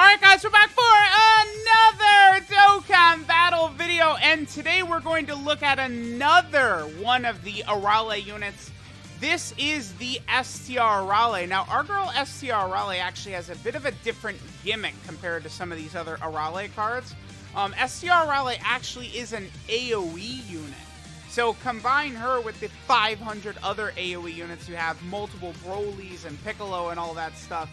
Alright guys, we're back for another Dokkan battle video, and today we're going to look at another one of the Arale units. This is the STR Arale. Now, our girl STR Arale actually has a bit of a different gimmick compared to some of these other Arale cards. STR Arale actually is an AoE unit. So combine her with the 500 other AoE units you have, multiple Brolys and Piccolo and all that stuff.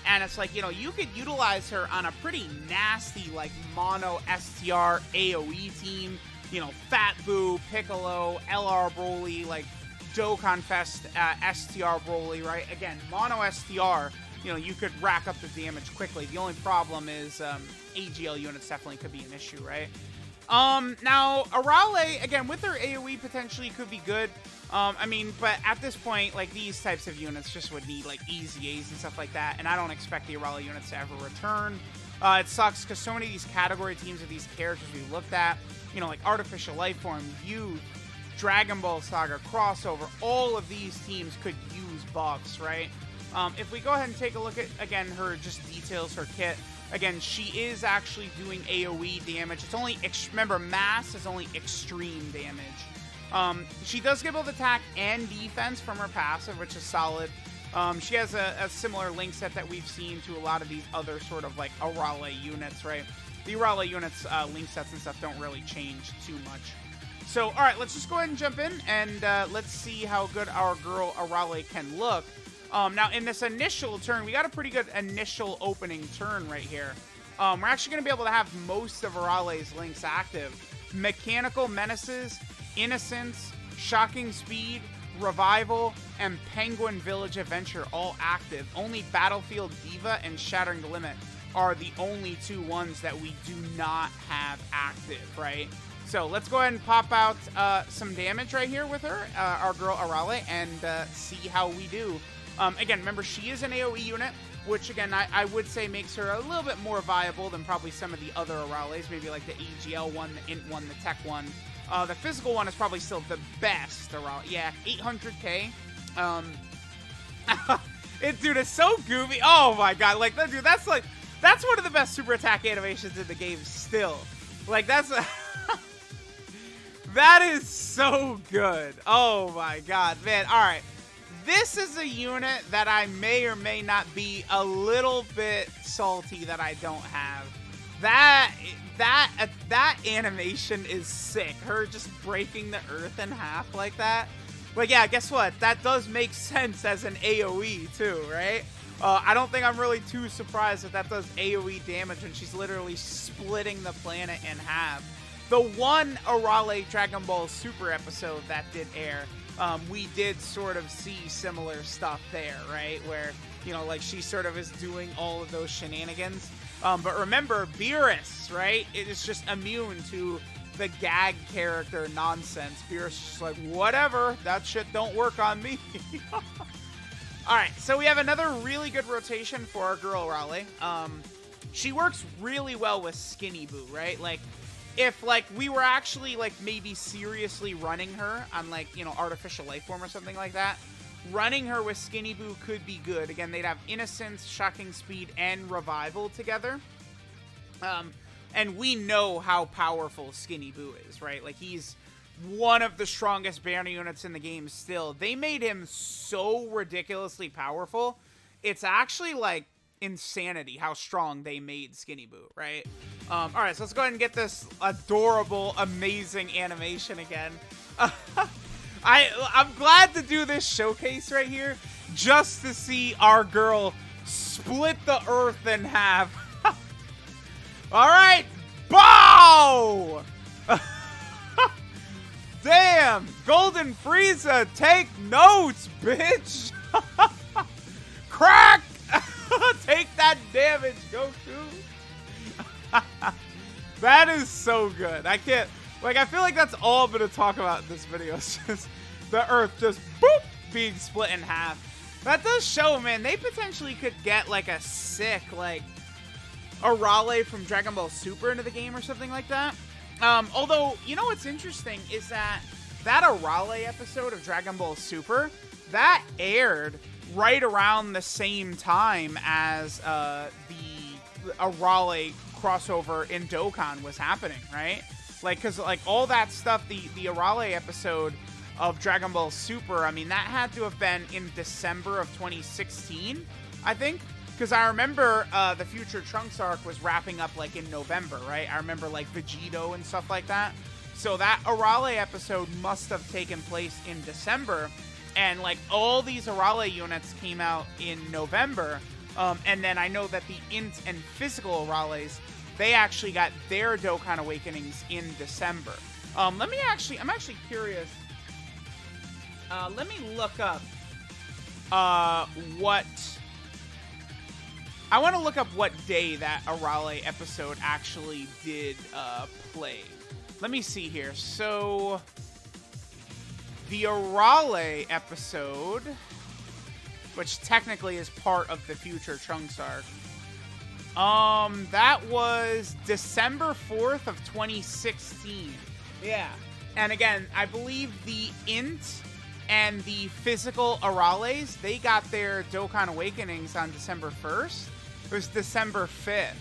And it's like, you know, you could utilize her on a pretty nasty, like, mono STR AoE team. You know, Fat Boo, Piccolo, LR Broly, like, Dokkan Fest STR Broly, right? Again, mono STR, you know, you could rack up the damage quickly. The only problem is AGL units definitely could be an issue, right? Now, Arale, again, with her AoE potentially could be good. I mean, but at this point, like, these types of units just would need, like, easy A's and stuff like that, and I don't expect the Arale units to ever return. It sucks, because so many of these category teams of these characters we looked at, you know, like Artificial Lifeform, Youth, Dragon Ball Saga, Crossover, all of these teams could use buffs, right? If we go ahead and take a look at, again, her just details, her kit, again, she is actually doing AoE damage. It's only, remember, mass is only extreme damage. She does get both attack and defense from her passive, which is solid. She has a similar link set that we've seen to a lot of these other sort of, like, Arale units, right? The Arale units, link sets and stuff don't really change too much. So, alright, let's just go ahead and jump in, and let's see how good our girl Arale can look. Now, in this initial turn, we got a pretty good initial opening turn right here. We're actually going to be able to have most of Arale's links active. Mechanical Menaces, Innocence, Shocking Speed, Revival, and Penguin Village Adventure all active. Only Battlefield Diva and Shattering the Limit are the only two ones that we do not have active, right? So let's go ahead and pop out some damage right here with her, our girl Arale, and see how we do. Again, remember, she is an AoE unit, which, again, I would say makes her a little bit more viable than probably some of the other Arales, maybe like the AGL one, the Int one, the Tech one. The physical one is probably still the best Arale. Yeah, 800k. Dude, it's so goofy. Oh my god, like, dude, that's one of the best super attack animations in the game still. Like, that's that is so good. Oh my god, man. All right. This is a unit that I may or may not be a little bit salty that I don't have. That animation is sick. Her just breaking the earth in half like that. But yeah, guess what? That does make sense as an AoE too, right? I don't think I'm really too surprised that that does AoE damage when she's literally splitting the planet in half. The one Arale Dragon Ball Super episode that did air, we did sort of see similar stuff there, right? Where, you know, like, she sort of is doing all of those shenanigans. But remember, Beerus, right? It is just immune to the gag character nonsense. Beerus is just like, whatever, that shit don't work on me. Alright, so we have another really good rotation for our girl Arale. She works really well with Skinny Boo, right? Like, if, like, we were actually, like, maybe seriously running her on, like, you know, Artificial Lifeform or something like that, running her with Skinny Boo could be good. Again, they'd have Innocence, Shocking Speed, and Revival together. And we know how powerful Skinny Boo is, right? Like, he's one of the strongest banner units in the game still. They made him so ridiculously powerful. It's actually, like, insanity how strong they made Skinny Boo, right? Alright, so let's go ahead and get this adorable, amazing animation again. I'm glad to do this showcase right here just to see our girl split the earth in half. Alright, bow! Damn, Golden Frieza, take notes, bitch! Crack! Take that damage, Goku! That is so good. I can't, like, I feel like that's all I'm gonna talk about in this video. It's just the earth just, boop, being split in half. That does show, man, they potentially could get, like, a sick, like, Arale from Dragon Ball Super into the game or something like that. Although, you know what's interesting is that Arale episode of Dragon Ball Super, that aired right around the same time as the Arale crossover in Dokkan was happening, right? Like, because, like, all that stuff, the Arale episode of Dragon Ball Super, I mean, that had to have been in December of 2016, I think. Because I remember the Future Trunks arc was wrapping up, like, in November, right? I remember, like, Vegito and stuff like that. So that Arale episode must have taken place in December. And, like, all these Arale units came out in November. And then I know that the Int and Physical Arales, they actually got their Dokkan Awakenings in December. I'm actually curious. Let me look up I want to look up what day that Arale episode actually did play. Let me see here. So, the Arale episode, which technically is part of the Future Trunks arc, that was December 4th of 2016. Yeah. And again, I believe the Int and the Physical Arales, they got their Dokkan Awakenings on December 1st. It was December 5th.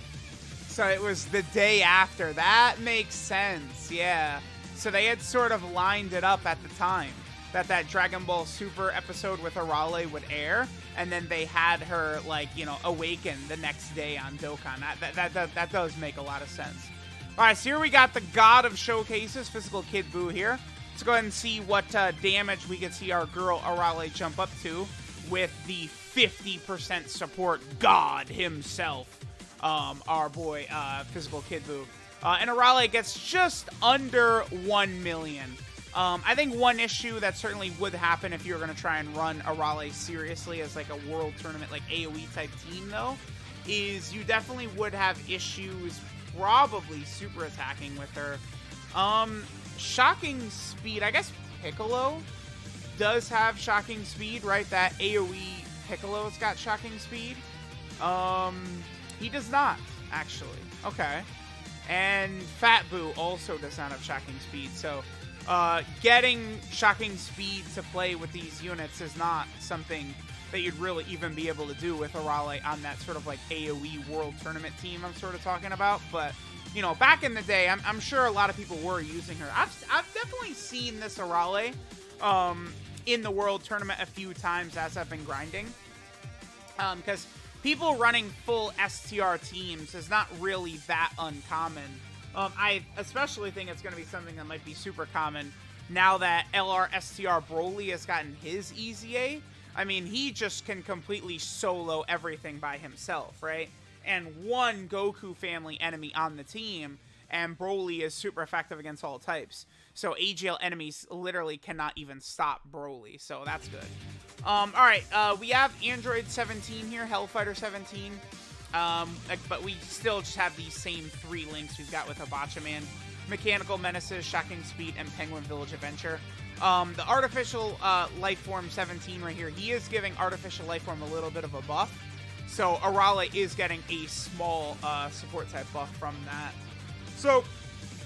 So it was the day after. That makes sense, yeah. So they had sort of lined it up at the time that Dragon Ball Super episode with Arale would air, and then they had her, like, you know, awaken the next day on Dokkan. That does make a lot of sense. Alright, so here we got the God of Showcases, Physical Kid Buu here. Let's go ahead and see what damage we can see our girl Arale jump up to with the 50% support God himself, our boy Physical Kid Buu. And Arale gets just under 1 million. I think one issue that certainly would happen if you were going to try and run Arale seriously as like a world tournament, like AoE type team though, is you definitely would have issues probably super attacking with her. Shocking speed, I guess Piccolo does have shocking speed, right? That AoE Piccolo's got shocking speed. He does not, actually. Okay. And Fat Buu also does not have shocking speed, so getting shocking speed to play with these units is not something that you'd really even be able to do with Arale on that sort of like AoE world tournament team I'm sort of talking about. But, you know, back in the day, I'm sure a lot of people were using her. I've definitely seen this Arale in the world tournament a few times as I've been grinding. Because people running full STR teams is not really that uncommon. I especially think it's going to be something that might be super common now that LR STR Broly has gotten his EZA. I mean, he just can completely solo everything by himself, right? And one Goku family enemy on the team, and Broly is super effective against all types. So AGL enemies literally cannot even stop Broly, so that's good. Alright, we have Android 17 here, Hellfighter 17. But we still just have these same three links we've got with Hibachi-Man, Mechanical Menaces, Shocking Speed, and Penguin Village Adventure. The Artificial Lifeform 17 right here, he is giving Artificial Lifeform a little bit of a buff. So Arale is getting a small support type buff from that. So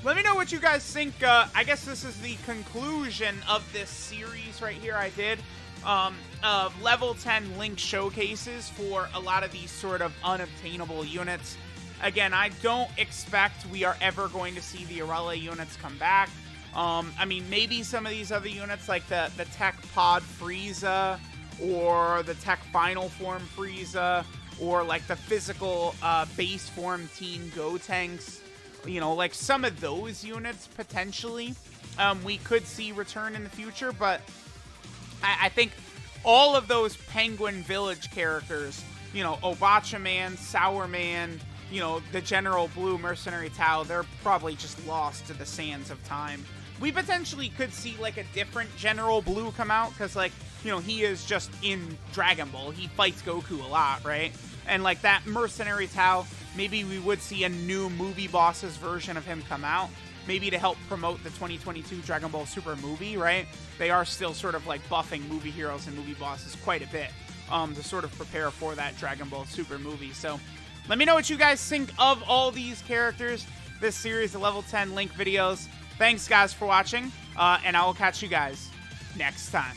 let me know what you guys think. I guess this is the conclusion of this series right here I did. Of level 10 link showcases for a lot of these sort of unobtainable units. Again, I don't expect we are ever going to see the Arale units come back. I mean, maybe some of these other units like the Tech Pod Frieza or the Tech Final Form Frieza or like the physical base form Teen Gotenks. You know, like some of those units potentially we could see return in the future, but I think all of those Penguin Village characters, you know, Obacha-Man, Sour Man, you know, the General Blue Mercenary Tao, they're probably just lost to the sands of time. We potentially could see, like, a different General Blue come out, because, like, you know, he is just in Dragon Ball. He fights Goku a lot, right? And, like, that Mercenary Tao, maybe we would see a new movie bosses version of him come out. Maybe to help promote the 2022 Dragon Ball Super movie, right? They are still sort of like buffing movie heroes and movie bosses quite a bit to sort of prepare for that Dragon Ball Super movie. So let me know what you guys think of all these characters, this series of level 10 link videos. Thanks guys for watching, and I will catch you guys next time.